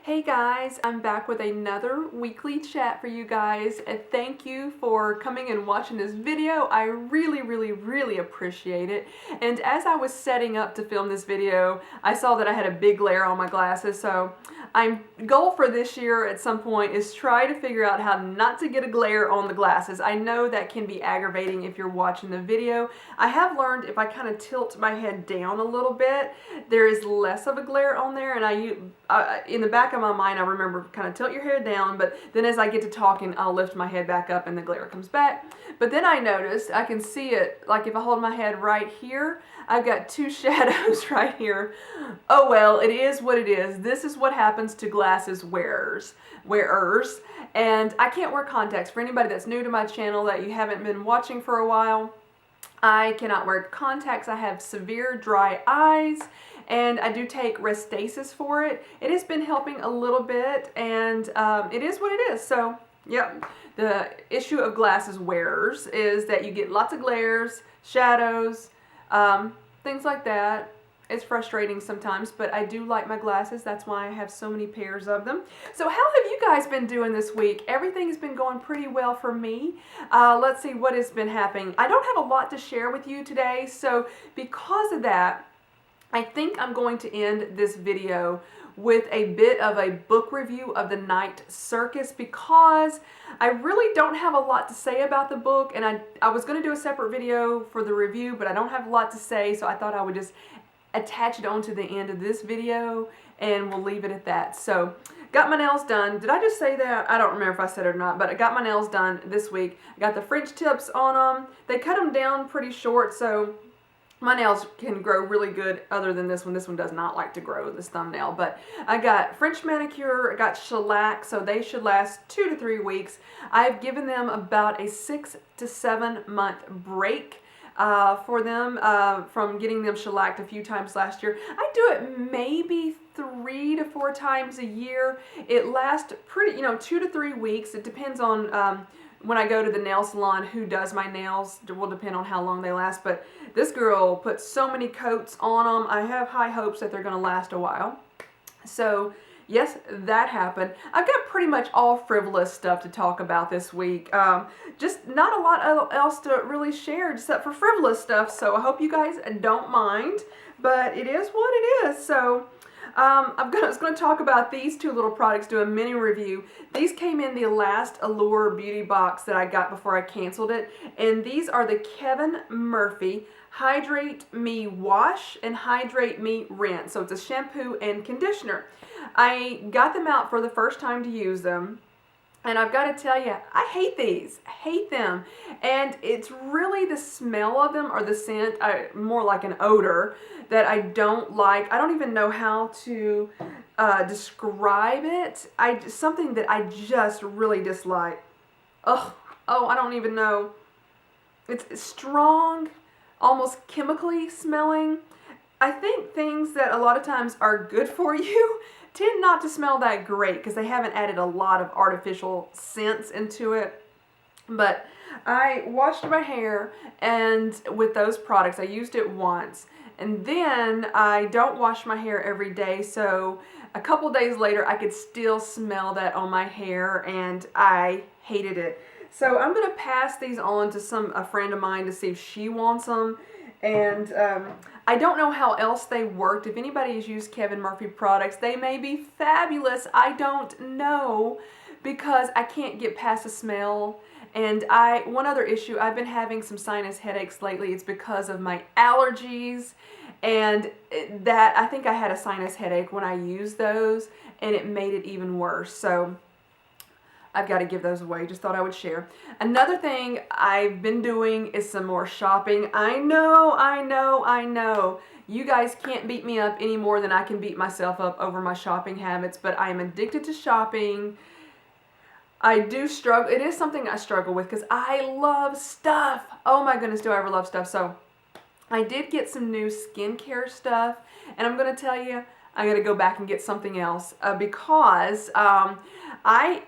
Hey guys, I'm back with another weekly chat for you guys, and thank you for coming and watching this video. I really appreciate it. And as I was setting up to film this video, I saw that I had a big glare on my glasses, so my goal for this year at some point is try to figure out how not to get a glare on the glasses. I know that can be aggravating if you're watching the video. I have learned if I kind of tilt my head down a little bit, there is less of a glare on there, and in the back of my mind I remember kind of tilt your head down, but then as I get to talking I'll lift my head back up and the glare comes back. But then I noticed I can see it, like if I hold my head right here, I've got two shadows right here. Oh well, it is what it is. This is what happens to glasses wearers. And I can't wear contacts. For anybody that's new to my channel that you haven't been watching for a while, I cannot wear contacts. I have severe dry eyes, and I do take Restasis for it. It has been helping a little bit, and it is what it is. So, yep. The issue of glasses wearers is that you get lots of glares, shadows, things like that. It's frustrating sometimes, but I do like my glasses. That's why I have so many pairs of them. So how have you guys been doing this week? Everything's been going pretty well for me. Let's see what has been happening. I don't have a lot to share with you today, so because of that, I think I'm going to end this video with a bit of a book review of The Night Circus, because I really don't have a lot to say about the book, and I was going to do a separate video for the review, but I don't have a lot to say, so I thought I would just attach it onto the end of this video and we'll leave it at that. So, got my nails done. Did I just say that? I don't remember if I said it or not, but I got my nails done this week. I got the French tips on them. They cut them down pretty short, so my nails can grow really good other than this one. This one does not like to grow, this thumbnail. But I got French manicure, I got shellac, so they should last 2 to 3 weeks. I've given them about a 6 to 7 month break for them from getting them shellacked a few times last year. I do it maybe 3 to 4 times a year. It lasts pretty, 2 to 3 weeks. It depends on when I go to the nail salon, who does my nails. It will depend on how long they last, but this girl puts so many coats on them. I have high hopes that they're going to last a while. So yes, that happened. I've got pretty much all frivolous stuff to talk about this week. Just not a lot else to really share except for frivolous stuff, so I hope you guys don't mind, but it is what it is. So I was going to talk about these two little products, do a mini review. These came in the last Allure beauty box that I got before I canceled it, and these are the Kevin Murphy Hydrate Me Wash and Hydrate Me Rinse. So it's a shampoo and conditioner. I got them out for the first time to use them, and I've got to tell you, I hate these. I hate them. And it's really the smell of them, or the scent, more like an odor, that I don't like. I don't even know how to describe it. Something that I just really dislike. Oh, I don't even know. It's strong, almost chemically smelling. I think things that a lot of times are good for you tend not to smell that great because they haven't added a lot of artificial scents into it. But I washed my hair, and with those products I used it once, and then I don't wash my hair every day, so a couple days later I could still smell that on my hair, and I hated it. So I'm going to pass these on to a friend of mine to see if she wants them. And I don't know how else they worked. If anybody has used Kevin Murphy products, they may be fabulous. I don't know, because I can't get past the smell. And one other issue, I've been having some sinus headaches lately. It's because of my allergies, and that I think I had a sinus headache when I used those, and it made it even worse. So I've got to give those away. Just thought I would share. Another thing I've been doing is some more shopping. I know. You guys can't beat me up any more than I can beat myself up over my shopping habits, but I am addicted to shopping. I do struggle. It is something I struggle with because I love stuff. Oh my goodness, do I ever love stuff. So I did get some new skincare stuff, and I'm going to tell you, I got to go back and get something else because I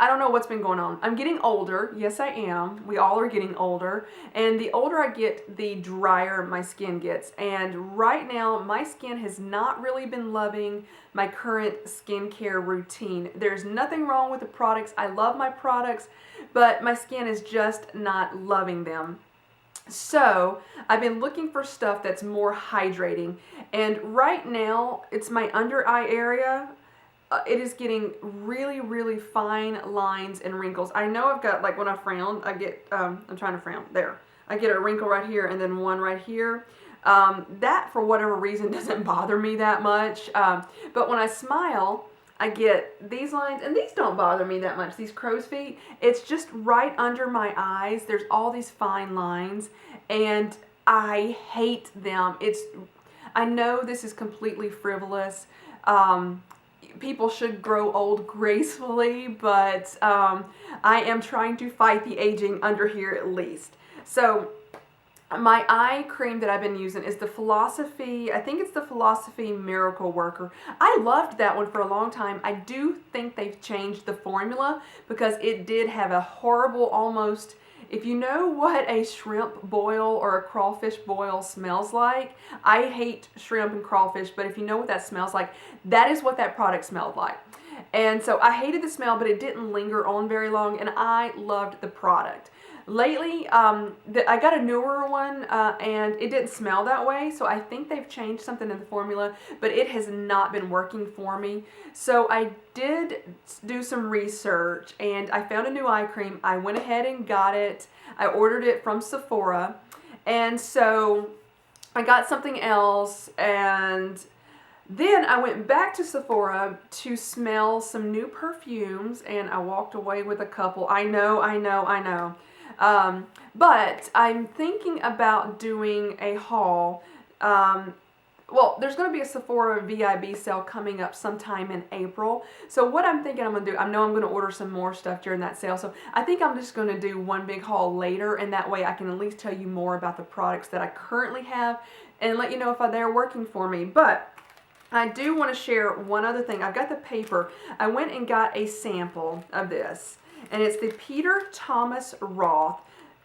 I don't know what's been going on. I'm getting older. Yes, I am. We all are getting older. And the older I get, the drier my skin gets. And right now, my skin has not really been loving my current skincare routine. There's nothing wrong with the products. I love my products, but my skin is just not loving them. So I've been looking for stuff that's more hydrating. And right now, it's my under eye area. It is getting really, really fine lines and wrinkles. I know I've got, like when I frown, I get, I'm trying to frown, there. I get a wrinkle right here and then one right here. That, for whatever reason, doesn't bother me that much. But when I smile, I get these lines, and these don't bother me that much, these crow's feet. It's just right under my eyes. There's all these fine lines, and I hate them. I know this is completely frivolous. People should grow old gracefully, but I am trying to fight the aging under here at least. So my eye cream that I've been using is the Philosophy, I think it's the Philosophy Miracle Worker. I loved that one for a long time. I do think they've changed the formula because it did have a horrible, almost, if you know what a shrimp boil or a crawfish boil smells like, I hate shrimp and crawfish, but if you know what that smells like, that is what that product smelled like. And so I hated the smell, but it didn't linger on very long, and I loved the product. Lately, I got a newer one, and it didn't smell that way, so I think they've changed something in the formula, but it has not been working for me. So I did do some research, and I found a new eye cream. I went ahead and got it. I ordered it from Sephora, and so I got something else, and then I went back to Sephora to smell some new perfumes, and I walked away with a couple. I know. But I'm thinking about doing a haul. Well, there's going to be a Sephora VIB sale coming up sometime in April. So what I'm thinking I'm going to do, I know I'm going to order some more stuff during that sale. So I think I'm just going to do one big haul later, and that way I can at least tell you more about the products that I currently have and let you know if they're working for me. But I do want to share one other thing. I've got the paper. I went and got a sample of this, and it's the Peter Thomas Roth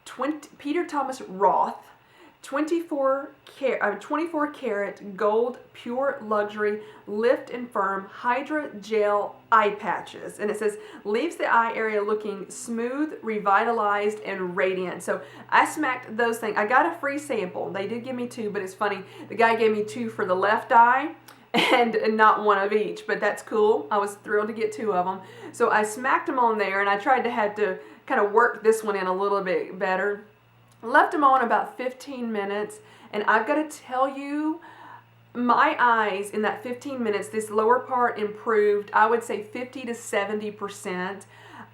24 karat gold pure luxury lift and firm Hydra gel eye patches, and it says leaves the eye area looking smooth, revitalized, and radiant. So I smacked those things. I got a free sample. They did give me 2, but it's funny, the guy gave me 2 for the left eye and not one of each, but that's cool. I was thrilled to get 2 of them. So I smacked them on there, and I tried to have to kind of work this one in a little bit better. Left them on about 15 minutes, and I've got to tell you, my eyes in that 15 minutes, this lower part improved, I would say 50 to 70%.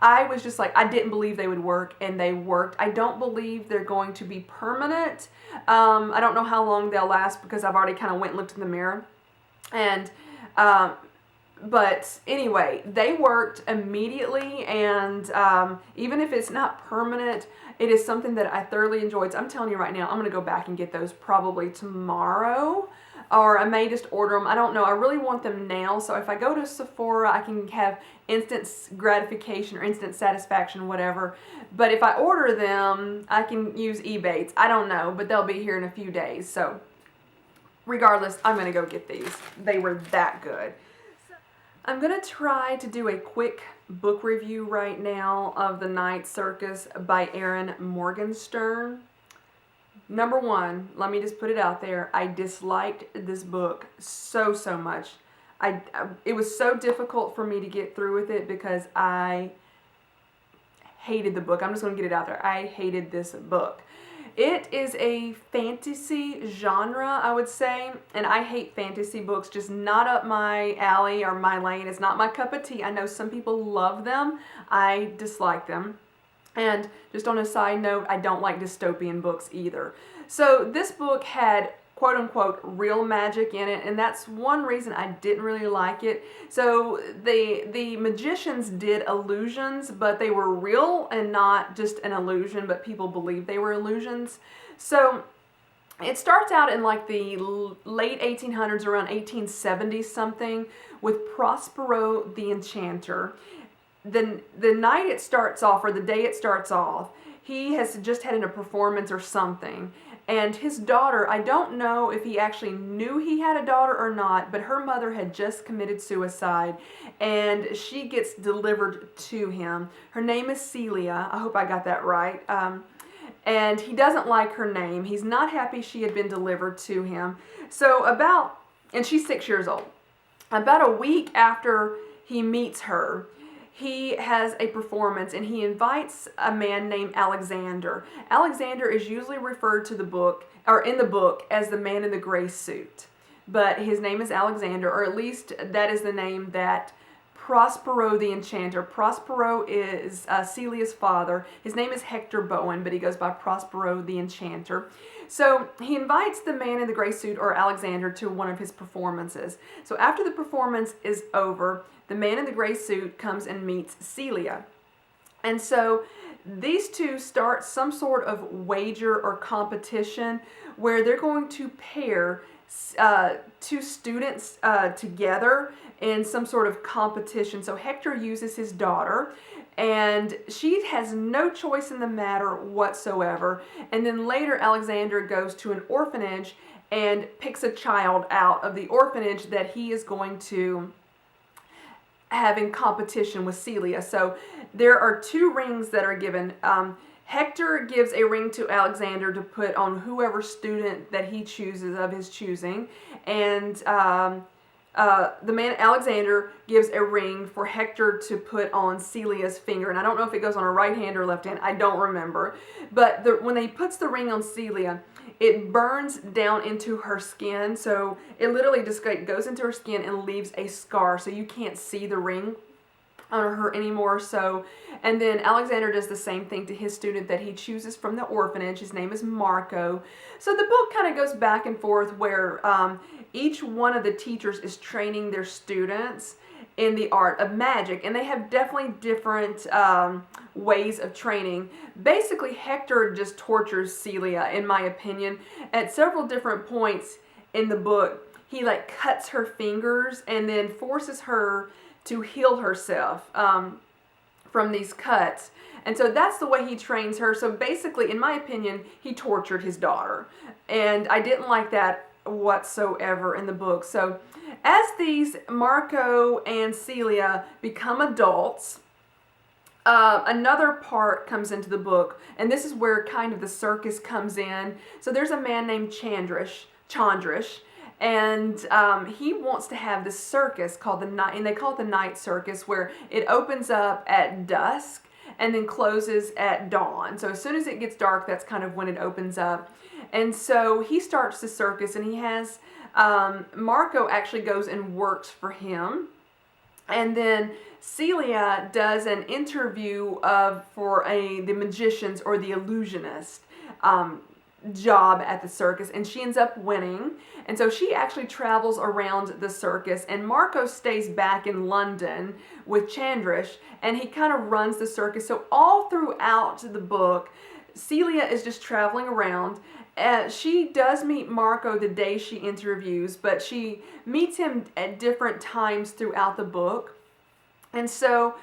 I was just like, I didn't believe they would work, and they worked. I don't believe they're going to be permanent. I don't know how long they'll last because I've already kind of went and looked in the mirror. And but anyway, they worked immediately, and even if it's not permanent, it is something that I thoroughly enjoyed. So I'm telling you right now, I'm going to go back and get those probably tomorrow, or I may just order them. I don't know. I really want them now, so if I go to Sephora, I can have instant gratification or instant satisfaction, whatever. But if I order them, I can use eBay. I don't know, but they'll be here in a few days. So regardless, I'm going to go get these. They were that good. I'm going to try to do a quick book review right now of The Night Circus by Erin Morgenstern. Number one, let me just put it out there, I disliked this book so much. It was so difficult for me to get through with it because I hated the book. I'm just going to get it out there. I hated this book. It is a fantasy genre, I would say, and I hate fantasy books, just not up my alley or my lane. It's not my cup of tea. I know some people love them. I dislike them. And just on a side note, I don't like dystopian books either. So this book had quote-unquote real magic in it, and that's one reason I didn't really like it. So the magicians did illusions, but they were real and not just an illusion, but people believed they were illusions. So it starts out in like the late 1800s, around 1870 something, with Prospero the Enchanter. the night it starts off, or the day it starts off, he has just had a performance or something. And his daughter, I don't know if he actually knew he had a daughter or not, but her mother had just committed suicide, and she gets delivered to him. Her name is Celia. I hope I got that right. And he doesn't like her name. He's not happy she had been delivered to him. And she's 6 years old. About a week after he meets her, he has a performance, and he invites a man named Alexander. Alexander is usually referred to in the book as the man in the gray suit. But his name is Alexander, or at least that is the name that Prospero the Enchanter. Prospero is Celia's father. His name is Hector Bowen, but he goes by Prospero the Enchanter. So he invites the man in the gray suit, or Alexander, to one of his performances. So after the performance is over, the man in the gray suit comes and meets Celia. And so these two start some sort of wager or competition where they're going to pair two students together in some sort of competition. So Hector uses his daughter, and she has no choice in the matter whatsoever. And then later Alexander goes to an orphanage and picks a child out of the orphanage that he is going to have in competition with Celia. So there are two rings that are given. Hector gives a ring to Alexander to put on whoever student that he chooses of his choosing, and the man Alexander gives a ring for Hector to put on Celia's finger. And I don't know if it goes on her right hand or left hand. I don't remember. But when he puts the ring on Celia, it burns down into her skin. So it literally just goes into her skin and leaves a scar. So you can't see the ring on her anymore. So, and then Alexander does the same thing to his student that he chooses from the orphanage. His name is Marco. So the book kind of goes back and forth where each one of the teachers is training their students in the art of magic, and they have definitely different ways of training. Basically, Hector just tortures Celia, in my opinion. At several different points in the book, he cuts her fingers and then forces her to heal herself from these cuts. And so that's the way he trains her. So basically, in my opinion, he tortured his daughter. And I didn't like that whatsoever in the book. So as these Marco and Celia become adults, another part comes into the book, and this is where kind of the circus comes in. So there's a man named Chandrish, and he wants to have this circus called the night, and they call it the night circus, where it opens up at dusk and then closes at dawn. So as soon as it gets dark, that's kind of when it opens up. And so he starts the circus, and he has Marco actually goes and works for him. And then Celia does an interview for the magicians or the illusionist job at the circus, and she ends up winning. And so she actually travels around the circus, and Marco stays back in London with Chandrish, and he kind of runs the circus. So all throughout the book, Celia is just traveling around. She does meet Marco the day she interviews, but she meets him at different times throughout the book. And so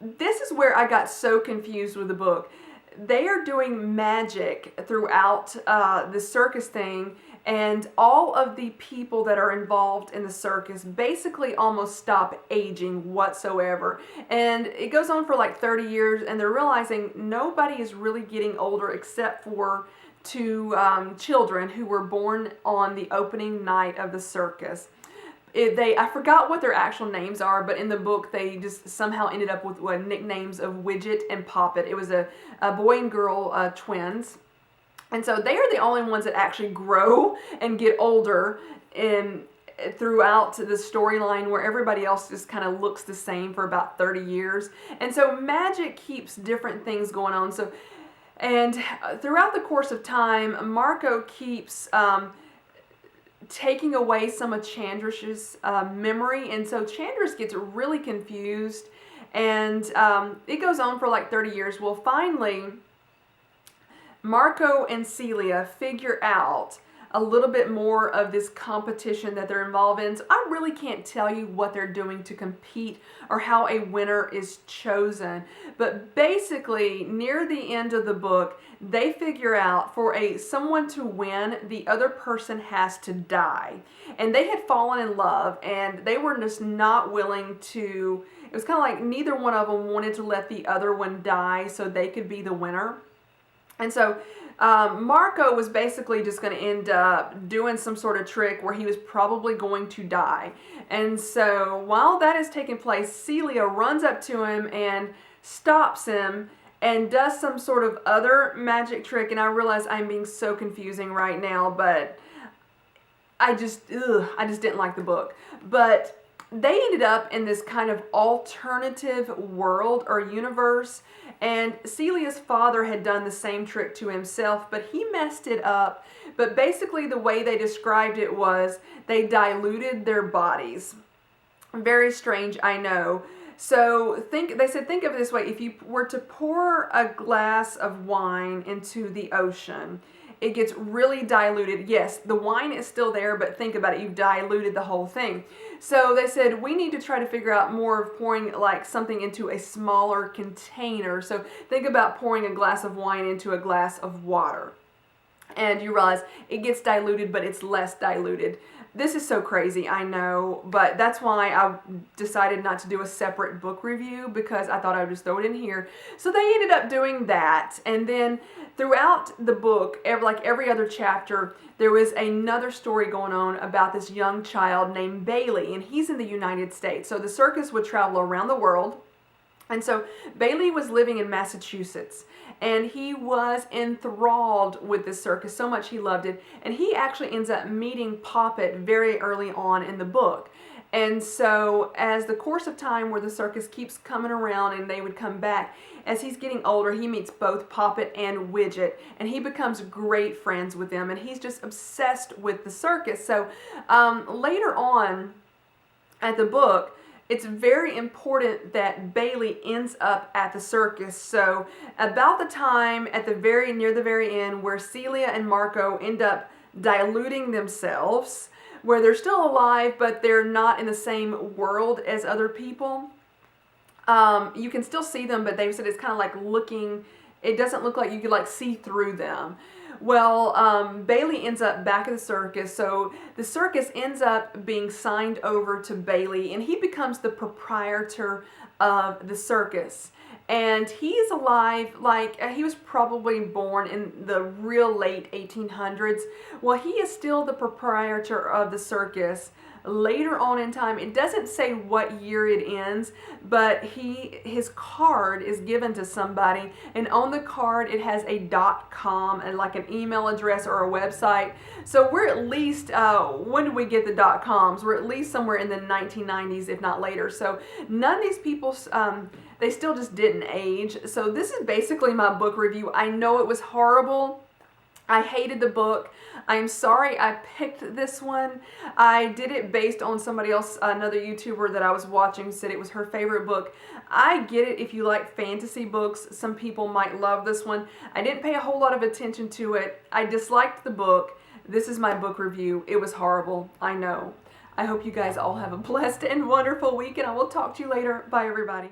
this is where I got so confused with the book. They are doing magic throughout the circus thing, and all of the people that are involved in the circus basically almost stop aging whatsoever. And it goes on for 30 years, and they're realizing nobody is really getting older except for two children who were born on the opening night of the circus. I forgot what their actual names are, but in the book they just somehow ended up with nicknames of Widget and Poppet. It was a boy and girl twins. And so they are the only ones that actually grow and get older throughout the storyline, where everybody else just kind of looks the same for about 30 years. And so magic keeps different things going on. And throughout the course of time, Marco keeps taking away some of Chandrish's memory, and so Chandrish gets really confused, and it goes on for 30 years. Well, finally, Marco and Celia figure out a little bit more of this competition that they're involved in. So I really can't tell you what they're doing to compete or how a winner is chosen. But basically, near the end of the book, they figure out for someone to win, the other person has to die. And they had fallen in love, and they were just not willing to, it was kind of like neither one of them wanted to let the other one die so they could be the winner. And so Marco was basically just going to end up doing some sort of trick where he was probably going to die. And so while that is taking place, Celia runs up to him and stops him and does some sort of other magic trick. And I realize I'm being so confusing right now, but I just didn't like the book. But they ended up in this kind of alternative world or universe, and Celia's father had done the same trick to himself, but he messed it up. But basically the way they described it was they diluted their bodies. Very strange, I know. So they said, think of it this way: if you were to pour a glass of wine into the ocean, it gets really diluted. Yes, the wine is still there, but think about it, you've diluted the whole thing. So they said, we need to try to figure out more of pouring like something into a smaller container. So think about pouring a glass of wine into a glass of water. And you realize it gets diluted, but it's less diluted. This is so crazy, I know, but that's why I decided not to do a separate book review, because I thought I would just throw it in here. So they ended up doing that, and then throughout the book, every other chapter, there was another story going on about this young child named Bailey, and he's in the United States. So the circus would travel around the world. And so Bailey was living in Massachusetts, and he was enthralled with this circus so much he loved it. And he actually ends up meeting Poppet very early on in the book. And so as the course of time where the circus keeps coming around and they would come back, as he's getting older, he meets both Poppet and Widget, and he becomes great friends with them, and he's just obsessed with the circus. So later on at the book, it's very important that Bailey ends up at the circus. So about the time near the very end where Celia and Marco end up diluting themselves, where they're still alive but they're not in the same world as other people, you can still see them, but they said it's kind of like it doesn't look like you could like see through them. Well, Bailey ends up back at the circus, so the circus ends up being signed over to Bailey, and he becomes the proprietor of the circus. And he's alive, he was probably born in the real late 1800s. Well, he is still the proprietor of the circus. Later on in time, it doesn't say what year it ends, but his card is given to somebody, and on the card it has a .com and like an email address or a website. So we're at least, when did we get the .coms? We're at least somewhere in the 1990s, if not later. So none of these people, they still just didn't age. So this is basically my book review. I know it was horrible. I hated the book. I'm sorry I picked this one. I did it based on somebody else, another YouTuber that I was watching said it was her favorite book. I get it if you like fantasy books. Some people might love this one. I didn't pay a whole lot of attention to it. I disliked the book. This is my book review. It was horrible. I know. I hope you guys all have a blessed and wonderful week, and I will talk to you later. Bye, everybody.